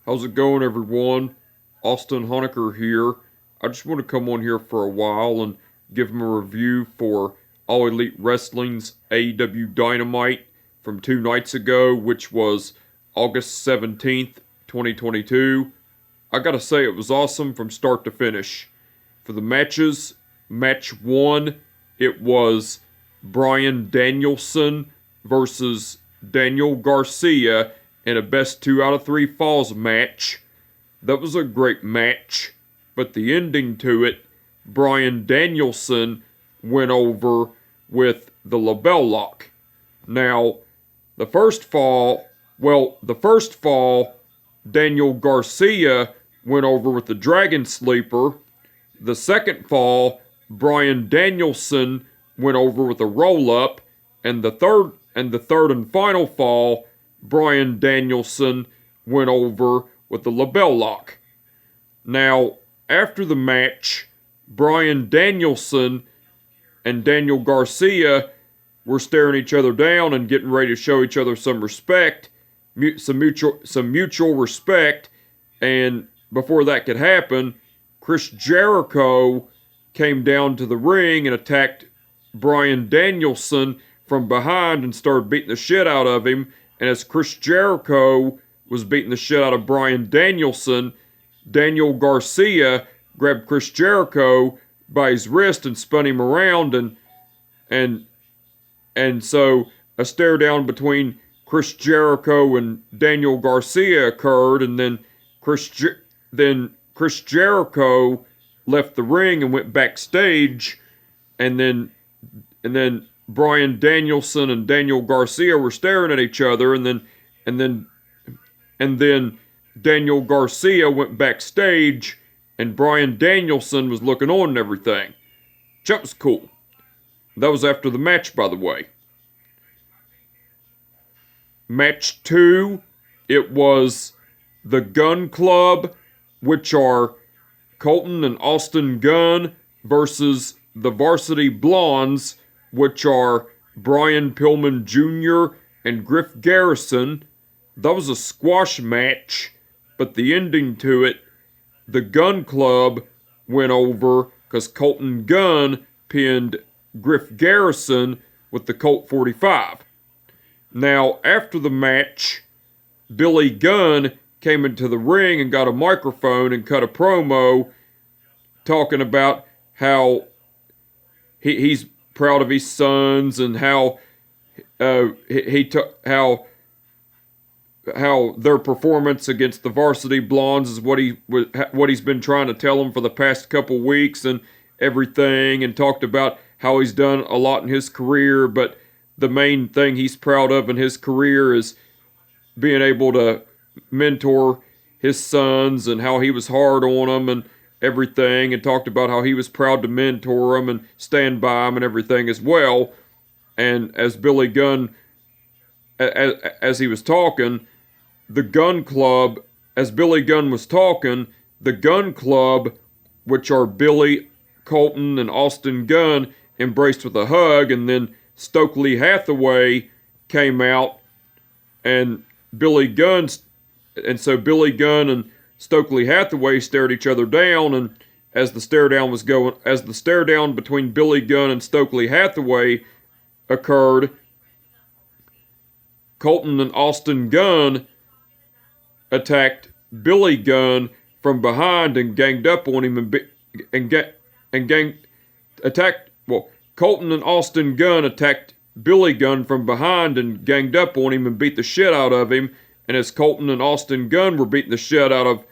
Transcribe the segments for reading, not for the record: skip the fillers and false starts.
How's it going, everyone? Austin Honecker here. I just want to come on here for a while and give him a review for All Elite Wrestling's AEW Dynamite from 2 nights ago, which was August 17th, 2022. I gotta say, it was awesome from start to finish. For the matches, match 1, it was Bryan Danielson versus Daniel Garcia in a best 2 out of 3 falls match. That was a great match, but the ending to it, Bryan Danielson went over with the label lock. Now, the first fall, Daniel Garcia went over with the Dragon Sleeper. The second fall, Bryan Danielson went over with a roll-up, and the third and final fall, Bryan Danielson went over with the label lock. Now, after the match, Bryan Danielson and Daniel Garcia were staring each other down and getting ready to show each other some respect, some mutual respect, and before that could happen, Chris Jericho came down to the ring and attacked Bryan Danielson from behind and started beating the shit out of him. And as Chris Jericho was beating the shit out of Bryan Danielson, Daniel Garcia grabbed Chris Jericho by his wrist and spun him around, and so a stare down between Chris Jericho and Daniel Garcia occurred, and then Chris Jericho left the ring and went backstage, and then Bryan Danielson and Daniel Garcia were staring at each other, and then Daniel Garcia went backstage, and Bryan Danielson was looking on and everything. That was cool. That was after the match, by the way. Match 2, it was the Gunn Club, which are Colton and Austin Gunn, versus the Varsity Blondes, which are Brian Pillman Jr. and Griff Garrison. That was a squash match, but the ending to it, the Gunn Club went over because Colton Gunn pinned Griff Garrison with the Colt 45. Now, after the match, Billy Gunn came into the ring and got a microphone and cut a promo talking about how he's proud of his sons and how how their performance against the Varsity Blondes is what he's been trying to tell them for the past couple weeks and everything, and talked about how he's done a lot in his career, but the main thing he's proud of in his career is being able to mentor his sons and how he was hard on them and everything, and talked about how he was proud to mentor them and stand by them and everything as well. And as Billy Gunn, as he was talking, the Gunn Club, as Billy Gunn was talking, the Gunn Club, which are Billy, Colton, and Austin Gunn, embraced with a hug, and then Stokely Hathaway came out, and so Billy Gunn and Stokely Hathaway stared each other down, and as the stare down between Billy Gunn and Stokely Hathaway occurred, Colton and Austin Gunn attacked Billy Gunn from behind and ganged up on him Colton and Austin Gunn attacked Billy Gunn from behind and ganged up on him and beat the shit out of him. And as Colton and Austin Gunn were beating the shit out of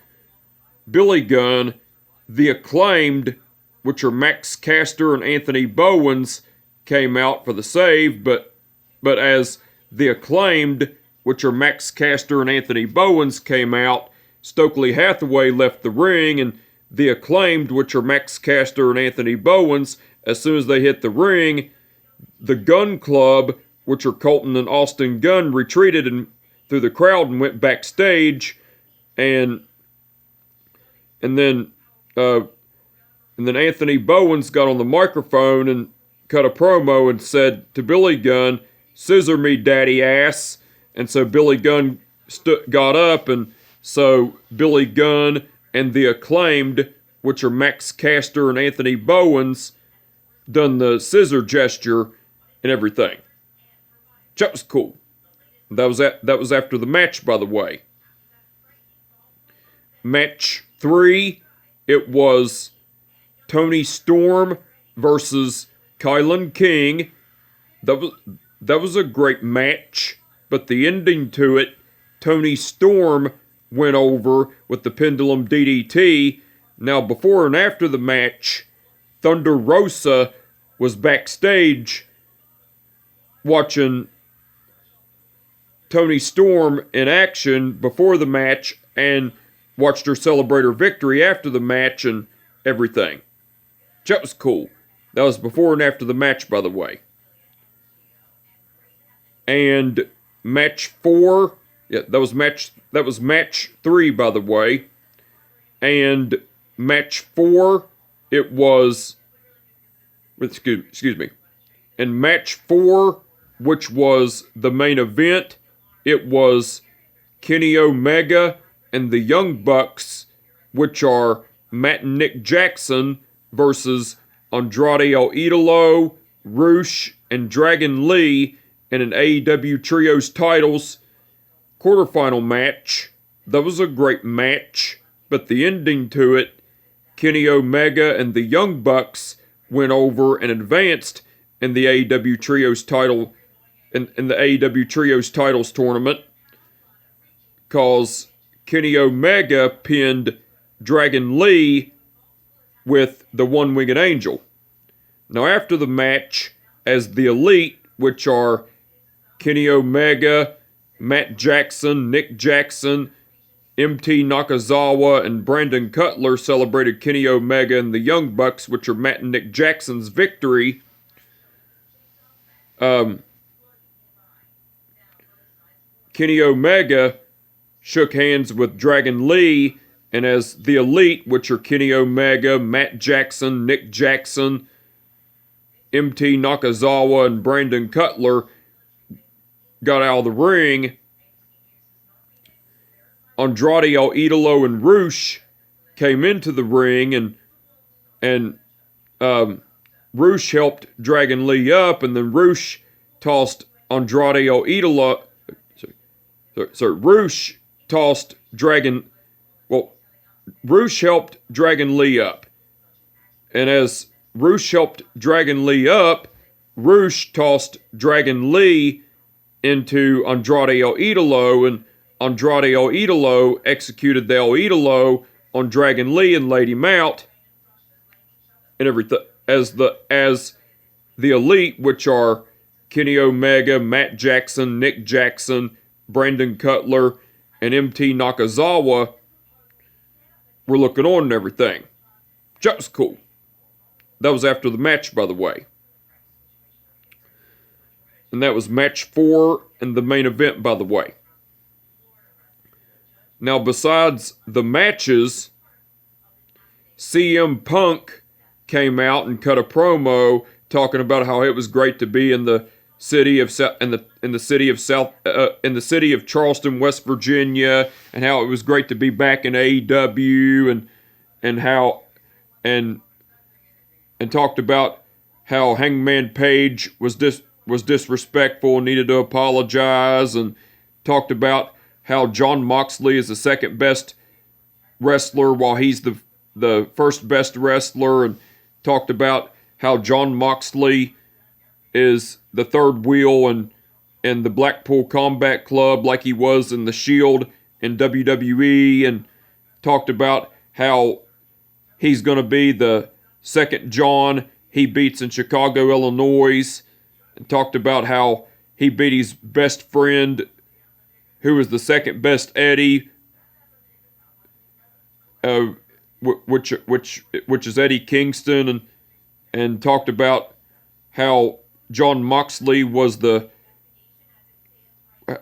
Billy Gunn, the Acclaimed, which are Max Caster and Anthony Bowens, came out for the save, but as the Acclaimed, which are Max Caster and Anthony Bowens, came out, Stokely Hathaway left the ring, and the Acclaimed, which are Max Caster and Anthony Bowens, as soon as they hit the ring, the Gunn Club, which are Colton and Austin Gunn, retreated through the crowd and went backstage, and then Anthony Bowens got on the microphone and cut a promo and said to Billy Gunn, "Scissor me, daddy ass." And so Billy Gunn got up and So Billy Gunn and the Acclaimed, which are Max Caster and Anthony Bowens, done the scissor gesture and everything. That was cool. That was after the match, by the way. Match 3, it was Tony Storm versus Kailan King. That was a great match, but the ending to it, Tony Storm went over with the Pendulum DDT. Now, before and after the match, Thunder Rosa was backstage watching Tony Storm in action before the match and watched her celebrate her victory after the match and everything. That was cool. That was before and after the match, by the way. And match 4, yeah, that was match 3, by the way. And match 4, it was, excuse me. And match 4, which was the main event, it was Kenny Omega and the Young Bucks, which are Matt and Nick Jackson versus Andrade El Idolo, Roosh, and Dragon Lee in an AEW Trios titles quarterfinal match. That was a great match, but the ending to it, Kenny Omega and the Young Bucks went over and advanced in the AEW Trios title in the AEW Trios titles tournament, cause Kenny Omega pinned Dragon Lee with the One-Winged Angel. Now, after the match, as the Elite, which are Kenny Omega, Matt Jackson, Nick Jackson, MT Nakazawa, and Brandon Cutler celebrated Kenny Omega and the Young Bucks, which are Matt and Nick Jackson's victory. Kenny Omega shook hands with Dragon Lee, and as the Elite, which are Kenny Omega, Matt Jackson, Nick Jackson, MT Nakazawa, and Brandon Cutler, got out of the ring, Andrade El Idolo and Roosh came into the ring, and Roosh helped Dragon Lee up, and then Roosh tossed Andrade El Idolo. Sorry, Roosh tossed Roosh helped Dragon Lee up. And as Roosh helped Dragon Lee up, Roosh tossed Dragon Lee into Andrade El Idolo, and Andrade El Idolo executed the El Idolo on Dragon Lee and laid him out. And everything as the Elite, which are Kenny Omega, Matt Jackson, Nick Jackson, Brandon Cutler, and MT Nakazawa, were looking on and everything. That was cool. That was after the match, by the way. And that was match 4 and the main event, by the way. Now, besides the matches, CM Punk came out and cut a promo talking about how it was great to be in the city of Charleston, West Virginia, and how it was great to be back in AEW, and talked about how Hangman Page was disrespectful and needed to apologize, and talked about how Jon Moxley is the second best wrestler while he's the first best wrestler, and talked about how Jon Moxley is the third wheel in the Blackpool Combat Club like he was in the Shield in WWE, and talked about how he's going to be the second John he beats in Chicago, Illinois, and talked about how he beat his best friend, who was the second best Eddie, which is Eddie Kingston, and talked about how Jon Moxley was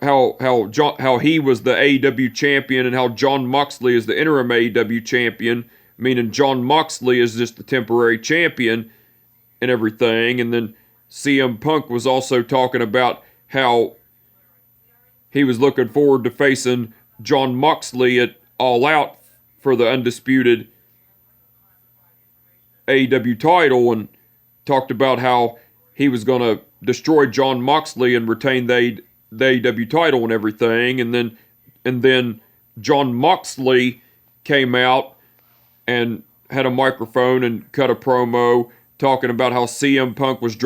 how he was the AEW champion, and how Jon Moxley is the interim AEW champion, meaning Jon Moxley is just the temporary champion and everything. And then CM Punk was also talking about how he was looking forward to facing Jon Moxley at All Out for the undisputed AEW title, and talked about how he was going to destroy Jon Moxley and retain the AEW title and everything. And then Jon Moxley came out and had a microphone and cut a promo talking about how CM Punk was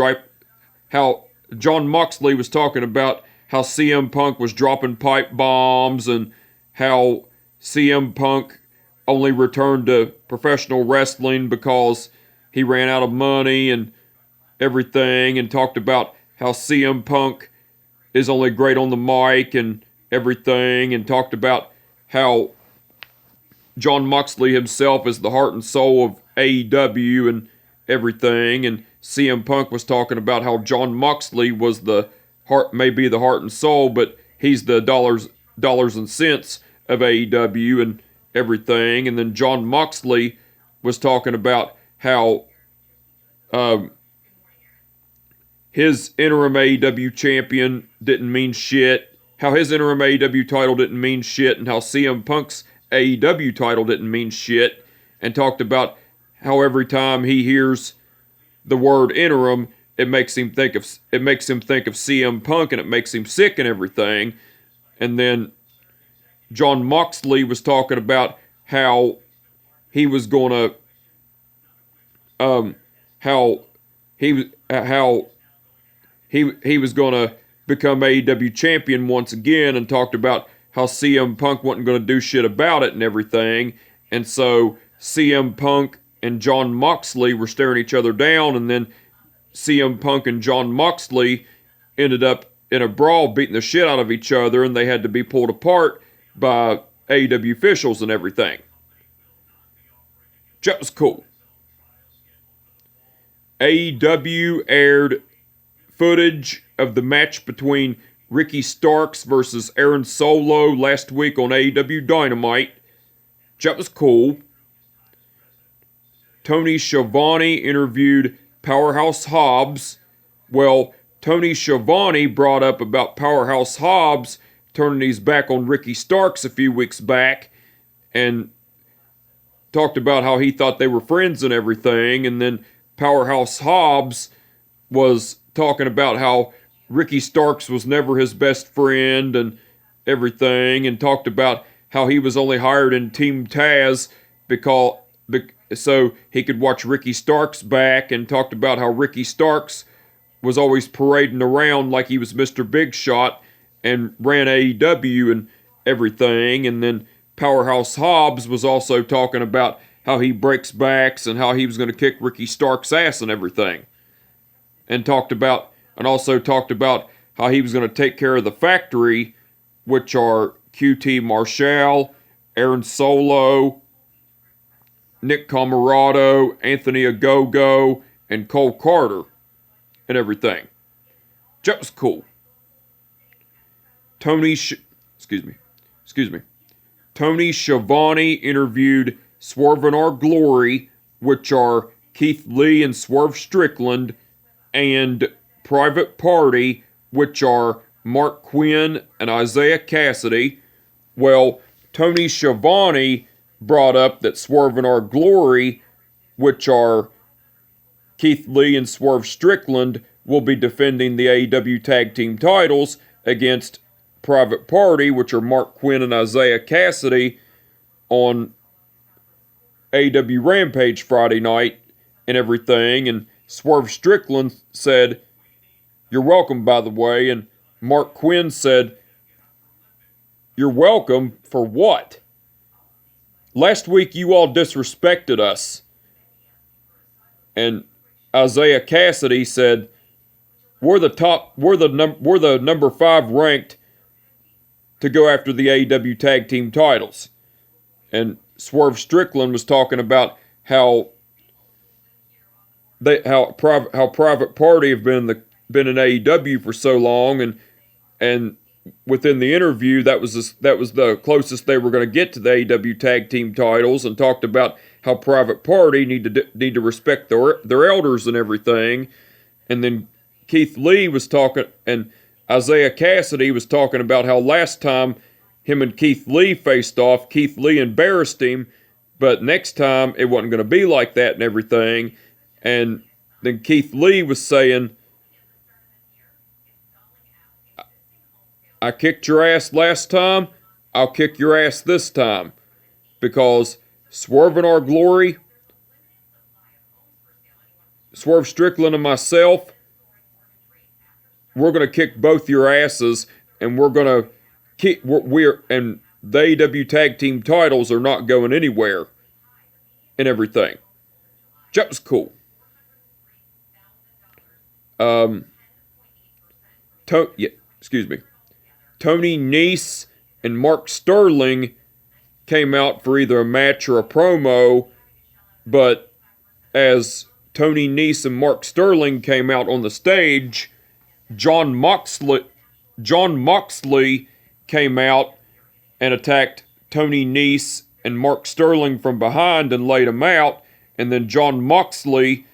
how Jon Moxley was talking about how CM Punk was dropping pipe bombs and how CM Punk only returned to professional wrestling because he ran out of money and everything, and talked about how CM Punk is only great on the mic and everything, and talked about how Jon Moxley himself is the heart and soul of AEW and everything, and CM Punk was talking about how Jon Moxley was the heart, maybe the heart and soul, but he's the dollars and cents of AEW and everything. And then Jon Moxley was talking about how his interim AEW champion didn't mean shit, how his interim AEW title didn't mean shit, and how CM Punk's AEW title didn't mean shit, and talked about how every time he hears the word interim, it makes him think of CM Punk, and it makes him sick and everything. And then Jon Moxley was talking about how he was gonna how he was gonna become AEW champion once again, and talked about how CM Punk wasn't gonna do shit about it and everything. And so CM Punk and Jon Moxley were staring each other down, and then CM Punk and Jon Moxley ended up in a brawl beating the shit out of each other, and they had to be pulled apart by AEW officials and everything. That was cool. AEW aired footage of the match between Ricky Starks versus Aaron Solo last week on AEW Dynamite. That was cool. Tony Schiavone interviewed Powerhouse Hobbs. Well, Tony Schiavone brought up about Powerhouse Hobbs turning his back on Ricky Starks a few weeks back, and talked about how he thought they were friends and everything. And then Powerhouse Hobbs was talking about how Ricky Starks was never his best friend and everything, and talked about how he was only hired in Team Taz so he could watch Ricky Starks back, and talked about how Ricky Starks was always parading around like he was Mr. Big Shot and ran AEW and everything. And then Powerhouse Hobbs was also talking about how he breaks backs and how he was going to kick Ricky Starks' ass and everything. And also talked about how he was going to take care of the factory, which are QT Marshall, Aaron Solo, Nick Camarado, Anthony Ogogo, and Cole Carter and everything. That was cool. Tony Schiavone interviewed Swerve in Our Glory, which are Keith Lee and Swerve Strickland, and Private Party, which are Mark Quinn and Isaiah Cassidy. Well, Tony Schiavone brought up that Swerve in Our Glory, which are Keith Lee and Swerve Strickland, will be defending the AEW Tag Team titles against Private Party, which are Mark Quinn and Isaiah Cassidy, on AEW Rampage Friday night and everything. And Swerve Strickland said, "You're welcome, by the way." And Mark Quinn said, "You're welcome for what? Last week you all disrespected us." And Isaiah Cassidy said, we're the number 5 ranked to go after the AEW Tag Team titles." And Swerve Strickland was talking about how Private Party have been in AEW for so long, and within the interview, that was the closest they were going to get to the AEW Tag Team titles, and talked about how Private Party need to respect their elders and everything. And then Keith Lee was talking, and Isaiah Cassidy was talking about how last time him and Keith Lee faced off. Keith Lee embarrassed him, but next time it wasn't going to be like that and everything. And then Keith Lee was saying, I kicked your ass last time, I'll kick your ass this time. Because Swerve in Our Glory, Swerve Strickland and myself, we're going to kick both your asses, and we're going to kick, and the AEW Tag Team titles are not going anywhere and everything. That was cool. Tony Nese and Mark Sterling came out for either a match or a promo, but as Tony Nese and Mark Sterling came out on the stage, Jon Moxley came out and attacked Tony Nese and Mark Sterling from behind and laid them out, and then Jon Moxley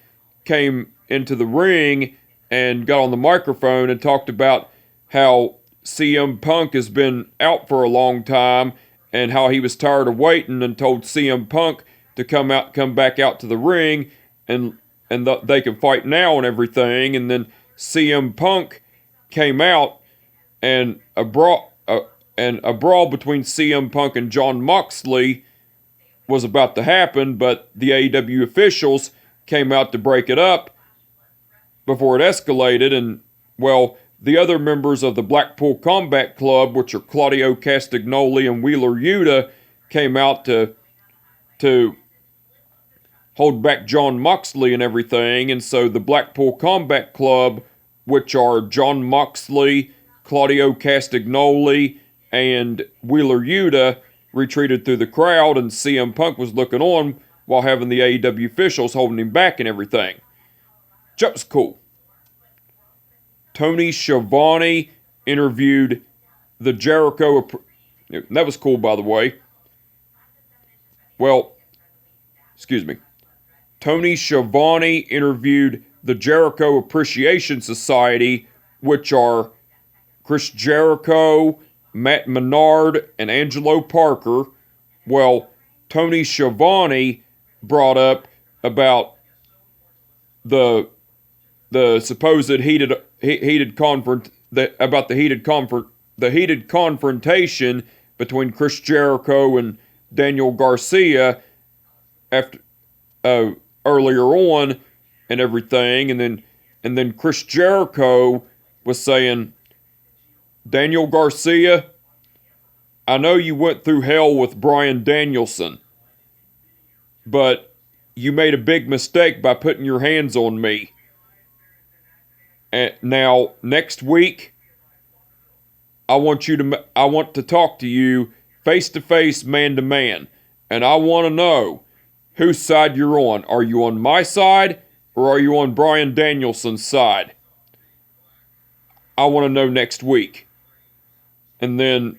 came into the ring and got on the microphone and talked about how CM Punk has been out for a long time and how he was tired of waiting, and told CM Punk to come back out to the ring and they can fight now and everything. And then CM Punk came out, and a brawl between CM Punk and Jon Moxley was about to happen, but the AEW officials came out to break it up before it escalated. And, well, the other members of the Blackpool Combat Club, which are Claudio Castagnoli and Wheeler Yuta, came out to hold back Jon Moxley and everything. And so the Blackpool Combat Club, which are Jon Moxley, Claudio Castagnoli, and Wheeler Yuta, retreated through the crowd, and CM Punk was looking on while having the AEW officials holding him back and everything. That was cool. Tony Schiavone interviewed the Jericho... That was cool, by the way. Well, excuse me. Tony Schiavone interviewed the Jericho Appreciation Society, which are Chris Jericho, Matt Menard, and Angelo Parker. Well, Tony Schiavone brought up about the supposed heated confrontation between Chris Jericho and Daniel Garcia after earlier on and everything, and then Chris Jericho was saying, Daniel Garcia, I know you went through hell with Bryan Danielson, but you made a big mistake by putting your hands on me. And now, next week, I want to talk to you face-to-face, man-to-man, and I want to know whose side you're on. Are you on my side, or are you on Bryan Danielson's side? I want to know next week. And then,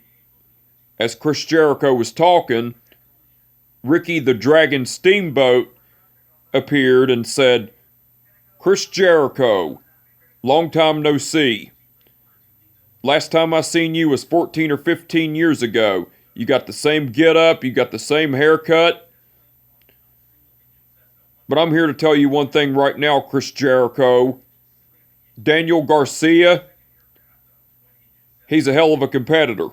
as Chris Jericho was talking, Ricky the Dragon Steamboat appeared and said, Chris Jericho, long time no see. Last time I seen you was 14 or 15 years ago. You got the same get-up, you got the same haircut. But I'm here to tell you one thing right now, Chris Jericho. Daniel Garcia, he's a hell of a competitor.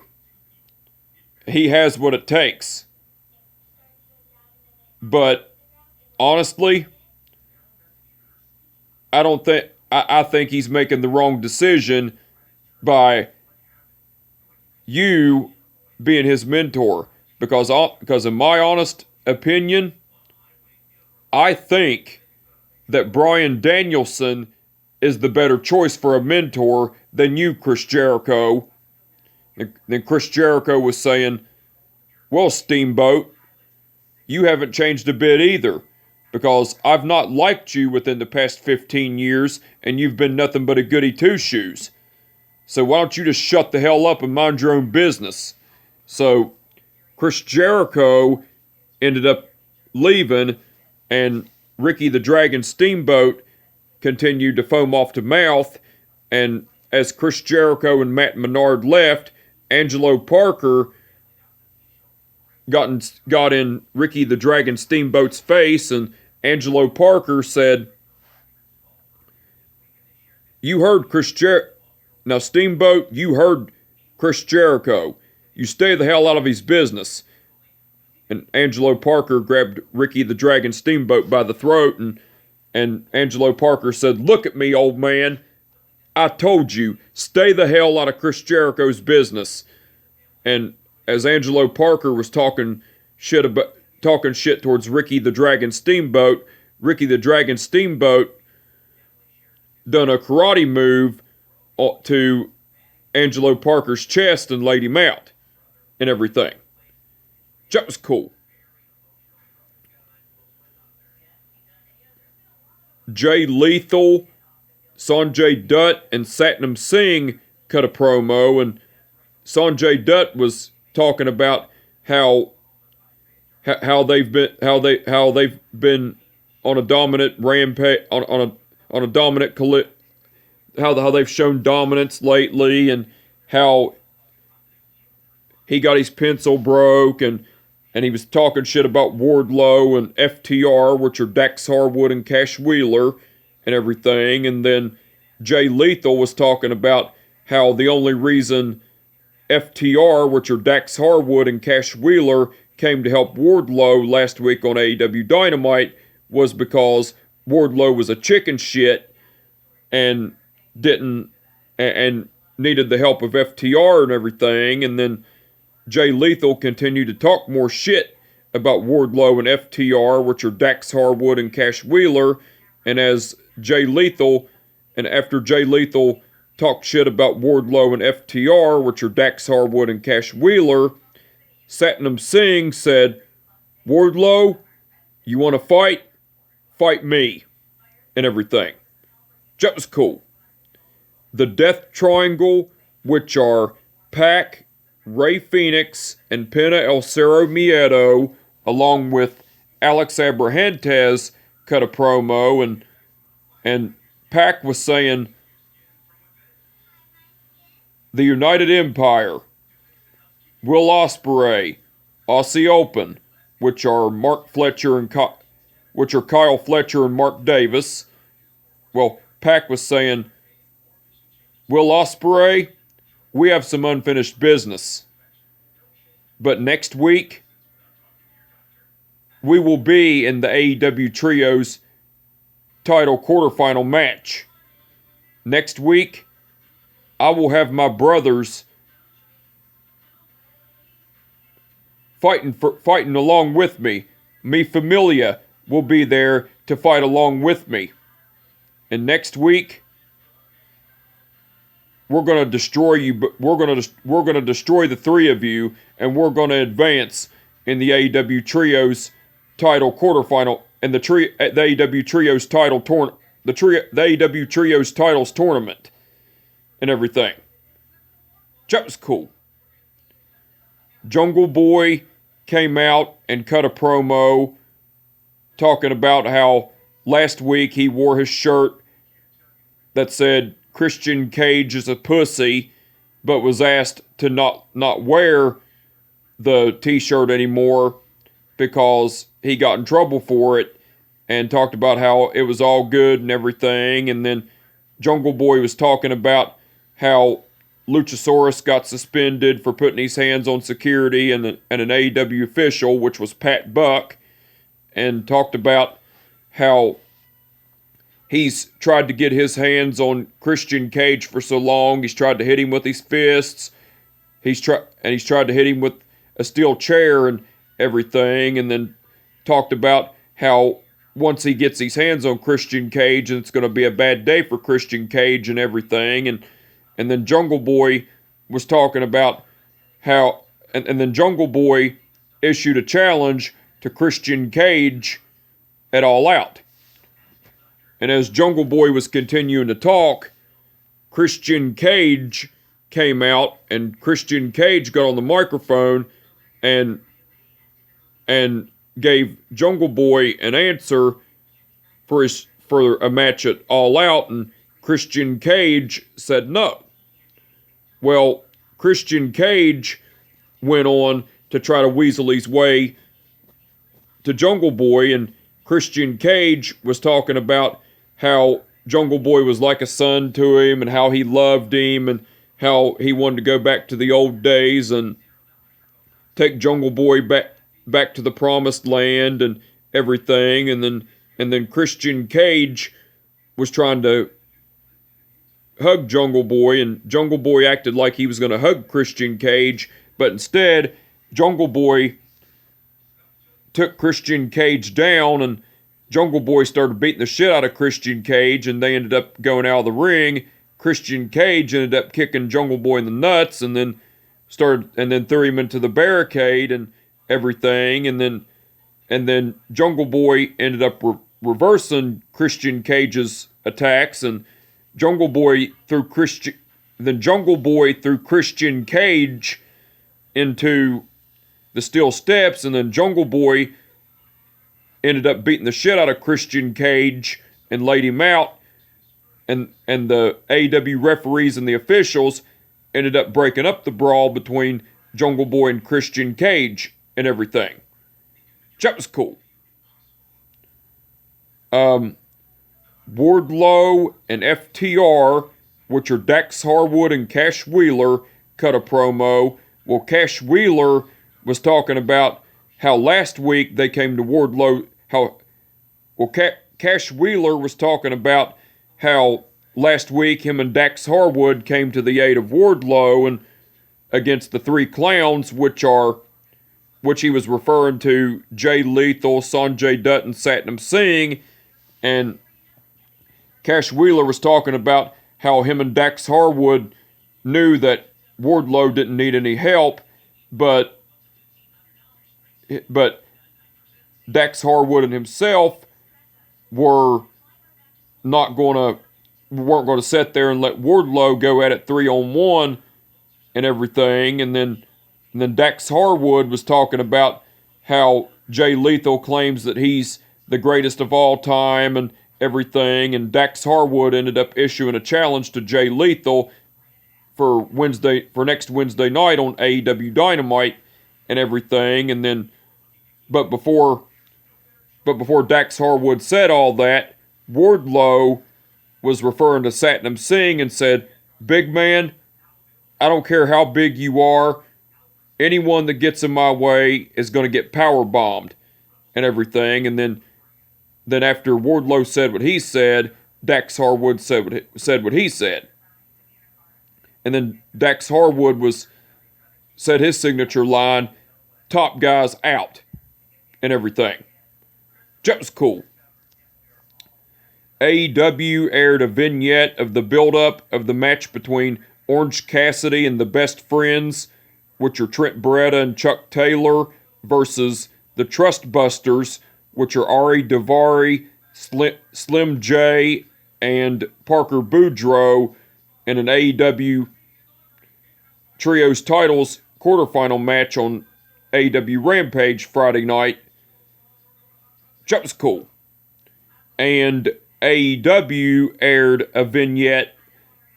He has what it takes. But honestly, I think he's making the wrong decision by you being his mentor. Because in my honest opinion, I think that Bryan Danielson is the better choice for a mentor than you, Chris Jericho. Then Chris Jericho was saying, well, Steamboat, you haven't changed a bit either, because I've not liked you within the past 15 years, and you've been nothing but a goody two-shoes. So why don't you just shut the hell up and mind your own business? So Chris Jericho ended up leaving, and Ricky the Dragon Steamboat continued to foam off to mouth, and as Chris Jericho and Matt Menard left, Angelo Parker got in Ricky the Dragon Steamboat's face, and Angelo Parker said, "You heard Chris Jericho. Now, Steamboat, you heard Chris Jericho. You stay the hell out of his business." And Angelo Parker grabbed Ricky the Dragon Steamboat by the throat, and Angelo Parker said, "Look at me, old man. I told you, stay the hell out of Chris Jericho's business." And as Angelo Parker was talking shit towards Ricky the Dragon Steamboat, Ricky the Dragon Steamboat done a karate move to Angelo Parker's chest and laid him out and everything. That was cool. Jay Lethal, Sanjay Dutt, and Satnam Singh cut a promo, and Sanjay Dutt was talking about how they've been on a dominant rampage, on a dominant how they've shown dominance lately, and how he got his pencil broke, and he was talking shit about Wardlow and FTR, which are Dax Harwood and Cash Wheeler and everything. And then Jay Lethal was talking about how the only reason FTR, which are Dax Harwood and Cash Wheeler, came to help Wardlow last week on AEW Dynamite was because Wardlow was a chicken shit and needed the help of FTR and everything. And then Jay Lethal continued to talk more shit about Wardlow and FTR, which are Dax Harwood and Cash Wheeler. And after Jay Lethal talked shit about Wardlow and FTR, which are Dax Harwood and Cash Wheeler, Satnam Singh said, "Wardlow, you want to fight? Fight me," and everything. That was cool. The Death Triangle, which are Pac, Rey Fenix, and Penta El Cerro Miedo, along with Alex Abrahantes, cut a promo, and Pac was saying, "The United Empire, Will Ospreay, Aussie Open," which are Kyle Fletcher and Mark Davis. Well, Pac was saying, "Will Ospreay, we have some unfinished business. But next week, we will be in the AEW Trios title quarterfinal match. Next week, I will have my brothers fighting along with me. Mi Familia will be there to fight along with me. And next week, we're going to destroy you, but we're going to destroy the three of you, and we're going to advance in the AEW Trios title quarterfinal and the AEW Trios title the AEW Trios titles tournament and everything." That was cool. Jungle Boy came out and cut a promo talking about how last week he wore his shirt that said Christian Cage is a pussy, but was asked to not wear the t-shirt anymore because he got in trouble for it, and talked about how it was all good and everything. And then Jungle Boy was talking about how Luchasaurus got suspended for putting his hands on security and an AEW official, which was Pat Buck, and talked about how he's tried to get his hands on Christian Cage for so long. He's tried to hit him with his fists. He's tried to hit him with a steel chair and everything. And then talked about how once he gets his hands on Christian Cage, and it's going to be a bad day for Christian Cage and everything. And then Jungle Boy was talking about how, and then Jungle Boy issued a challenge to Christian Cage at All Out. And as Jungle Boy was continuing to talk, Christian Cage came out, and Christian Cage got on the microphone and gave Jungle Boy an answer for a match at All Out, and Christian Cage said no. Well, Christian Cage went on to try to weasel his way to Jungle Boy, and Christian Cage was talking about how Jungle Boy was like a son to him and how he loved him and how he wanted to go back to the old days and take Jungle Boy back to the promised land and everything. And then Christian Cage was trying to hug Jungle Boy, and Jungle Boy acted like he was going to hug Christian Cage, but instead Jungle Boy took Christian Cage down, and Jungle Boy started beating the shit out of Christian Cage, and they ended up going out of the ring. Christian Cage ended up kicking Jungle Boy in the nuts, and then threw him into the barricade and everything, and then Jungle Boy ended up reversing Christian Cage's attacks, and Jungle Boy threw Christian Cage into the steel steps, and then Jungle Boy ended up beating the shit out of Christian Cage and laid him out, and the AEW referees and the officials ended up breaking up the brawl between Jungle Boy and Christian Cage and everything. That was cool. Wardlow and FTR, which are Dax Harwood and Cash Wheeler, cut a promo. Well, Cash Wheeler was talking about how last week they came to Wardlow. Cash Wheeler was talking about how last week him and Dax Harwood came to the aid of Wardlow and against the Three Clowns, which he was referring to Jay Lethal, Sanjay, Dutt, and Satnam Singh. And Cash Wheeler was talking about how him and Dax Harwood knew that Wardlow didn't need any help, but Dax Harwood and himself weren't going to sit there and let Wardlow go at it 3-on-1 and everything. And then Dax Harwood was talking about how Jay Lethal claims that he's the greatest of all time and everything, and Dax Harwood ended up issuing a challenge to Jay Lethal for next Wednesday night on AEW Dynamite and everything. And then but before Dax Harwood said all that, Wardlow was referring to Satnam Singh and said, "Big man, I don't care how big you are, anyone that gets in my way is going to get power bombed," and everything. And then after Wardlow said what he said, Dax Harwood said what he said. And then Dax Harwood said his signature line, "Top guys out," and everything. That was cool. AEW aired a vignette of the build-up of the match between Orange Cassidy and the Best Friends, which are Trent Beretta and Chuck Taylor, versus the Trust Busters, which are Ari Daivari, Slim J, and Parker Boudreaux, in an AEW Trios Titles quarterfinal match on AEW Rampage Friday night. That was cool. And AEW aired a vignette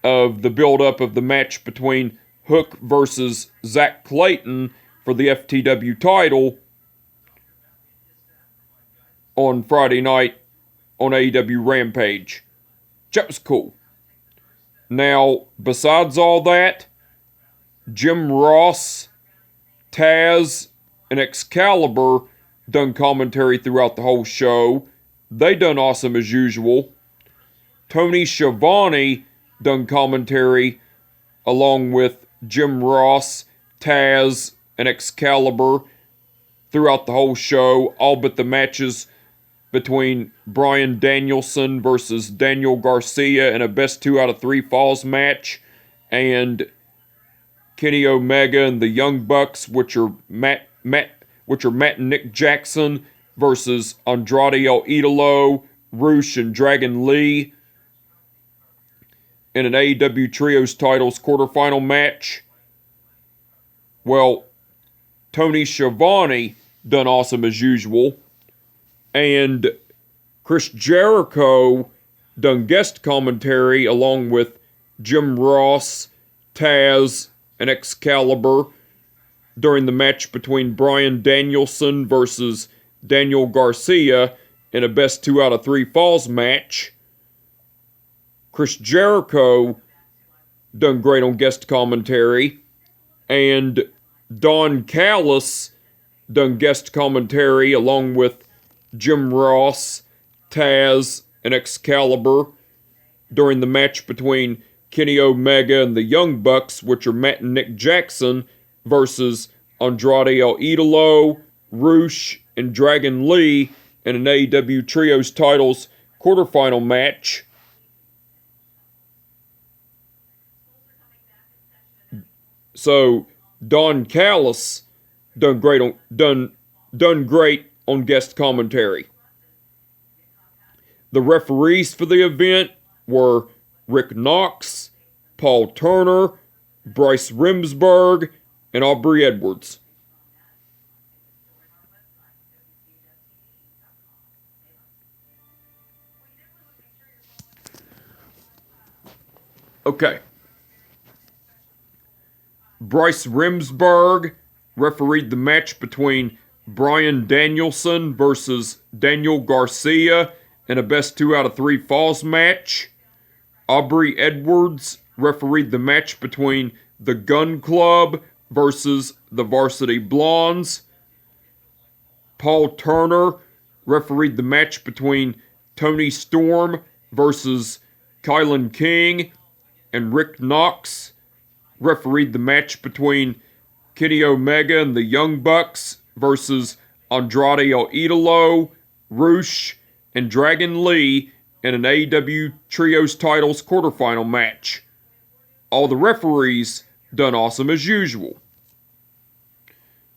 of the build-up of the match between Hook versus Zach Clayton for the FTW title on Friday night on AEW Rampage. That was cool. Now, besides all that, Jim Ross, Taz, and Excalibur done commentary throughout the whole show. They done awesome as usual. Tony Schiavone done commentary along with Jim Ross, Taz, and Excalibur throughout the whole show, all but the matches between Bryan Danielson versus Daniel Garcia in a best 2 out of 3 falls match, and Kenny Omega and the Young Bucks, which are Matt and Nick Jackson versus Andrade El Idolo, Rush, and Dragon Lee in an AEW Trios Titles quarterfinal match. Well, Tony Schiavone done awesome as usual, and Chris Jericho done guest commentary along with Jim Ross, Taz, and Excalibur during the match between Bryan Danielson versus Daniel Garcia in a best 2 out of 3 falls match. Chris Jericho done great on guest commentary, and Don Callis done guest commentary along with Jim Ross, Taz, and Excalibur during the match between Kenny Omega and the Young Bucks, which are Matt and Nick Jackson, versus Andrade El Idolo, Roosh, and Dragon Lee in an AEW Trios titles quarterfinal match. So Don Callis done great on guest commentary. The referees for the event were Rick Knox, Paul Turner, Bryce Remsburg, and Aubrey Edwards. Okay. Bryce Remsburg refereed the match between Bryan Danielson versus Daniel Garcia in a best 2 out of 3 falls match. Aubrey Edwards refereed the match between the Gun Club versus the Varsity Blondes. Paul Turner refereed the match between Tony Storm versus Kailan King, and Rick Knox refereed the match between Kenny Omega and the Young Bucks versus Andrade El Idolo, Roosh, and Dragon Lee in an AEW Trios titles quarterfinal match. All the referees done awesome as usual.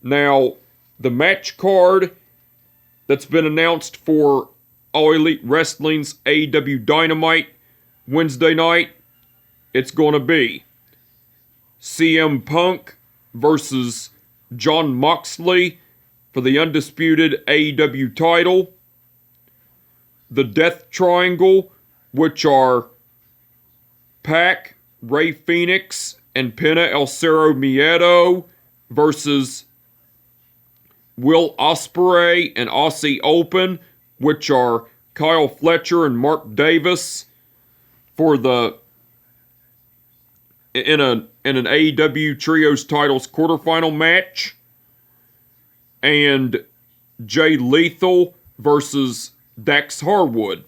Now, the match card that's been announced for All Elite Wrestling's AEW Dynamite Wednesday night, it's going to be CM Punk versus Jon Moxley for the undisputed AEW title. The Death Triangle, which are Pac, Rey Fenix, and Penta El Cerro Miedo versus Will Ospreay and Aussie Open, which are Kyle Fletcher and Mark Davis for the in an AEW Trios titles quarterfinal match, and Jay Lethal versus Dax Harwood.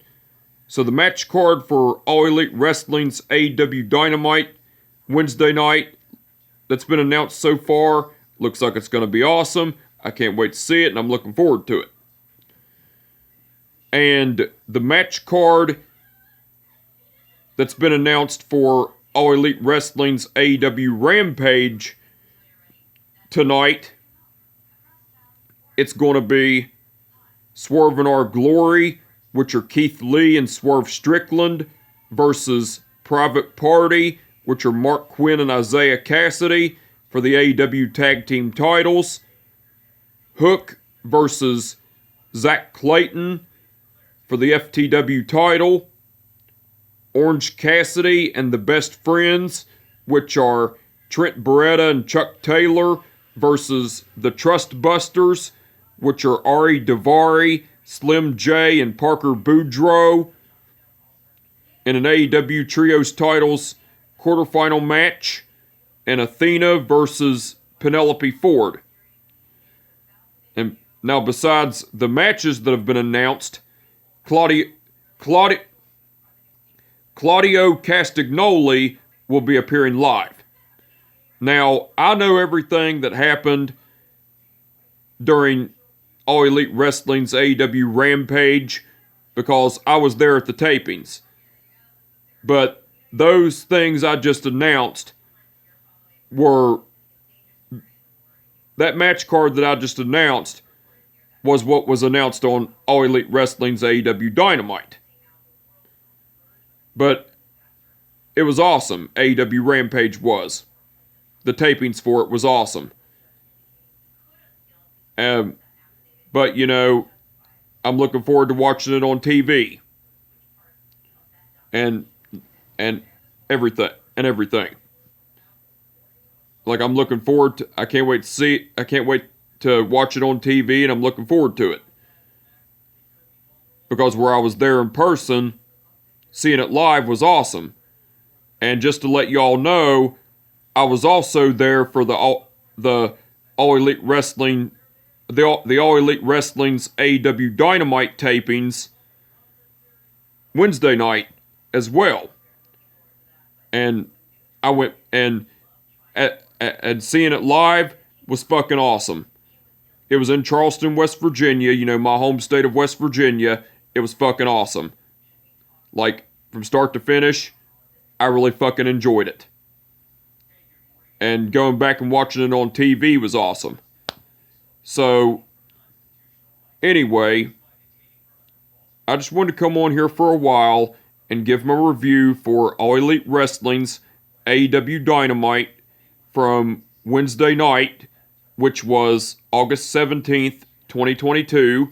So the match card for All Elite Wrestling's AEW Dynamite Wednesday night that's been announced so far looks like it's going to be awesome. I can't wait to see it, and I'm looking forward to it. And the match card that's been announced for All Elite Wrestling's AEW Rampage tonight, it's going to be Swerve and Our Glory, which are Keith Lee and Swerve Strickland, versus Private Party, which are Mark Quinn and Isaiah Cassidy for the AEW Tag Team titles. Hook versus Zach Clayton for the FTW title. Orange Cassidy and the Best Friends, which are Trent Beretta and Chuck Taylor, versus the Trust Busters, which are Ari Daivari, Slim J, and Parker Boudreaux, in an AEW Trios titles quarterfinal match, and Athena versus Penelope Ford. And now, besides the matches that have been announced, Claudio Castagnoli will be appearing live. Now, I know everything that happened during All Elite Wrestling's AEW Rampage because I was there at the tapings. But those things I just announced were... That match card that I just announced was what was announced on All Elite Wrestling's AEW Dynamite. But it was awesome. AEW Rampage was. The tapings for it was awesome. But, you know, I'm looking forward to watching it on TV. And everything. Like, I'm looking forward to, I can't wait to see it. I can't wait to watch it on TV, and I'm looking forward to it. Because where I was there in person, seeing it live was awesome. And just to let y'all know, I was also there for the All Elite Wrestling, the All Elite Wrestling's AEW Dynamite tapings Wednesday night as well. And I went, and seeing it live was fucking awesome. It was in Charleston, West Virginia, you know, my home state of West Virginia. It was fucking awesome. Like, from start to finish, I really fucking enjoyed it. And going back and watching it on TV was awesome. So, anyway, I just wanted to come on here for a while and give my review for All Elite Wrestling's AEW Dynamite from Wednesday night, which was August 17th, 2022.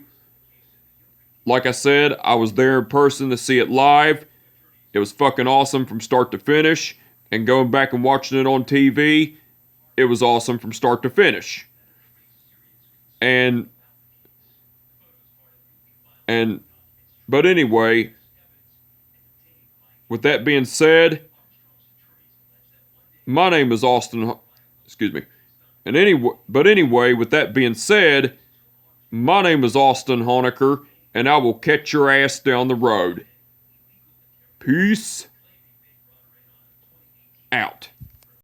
Like I said, I was there in person to see it live. It was fucking awesome from start to finish. And going back and watching it on TV, it was awesome from start to finish. But anyway, with that being said, my name is Austin, excuse me. But anyway, with that being said, my name is Austin Honecker, and I will catch your ass down the road. Peace out.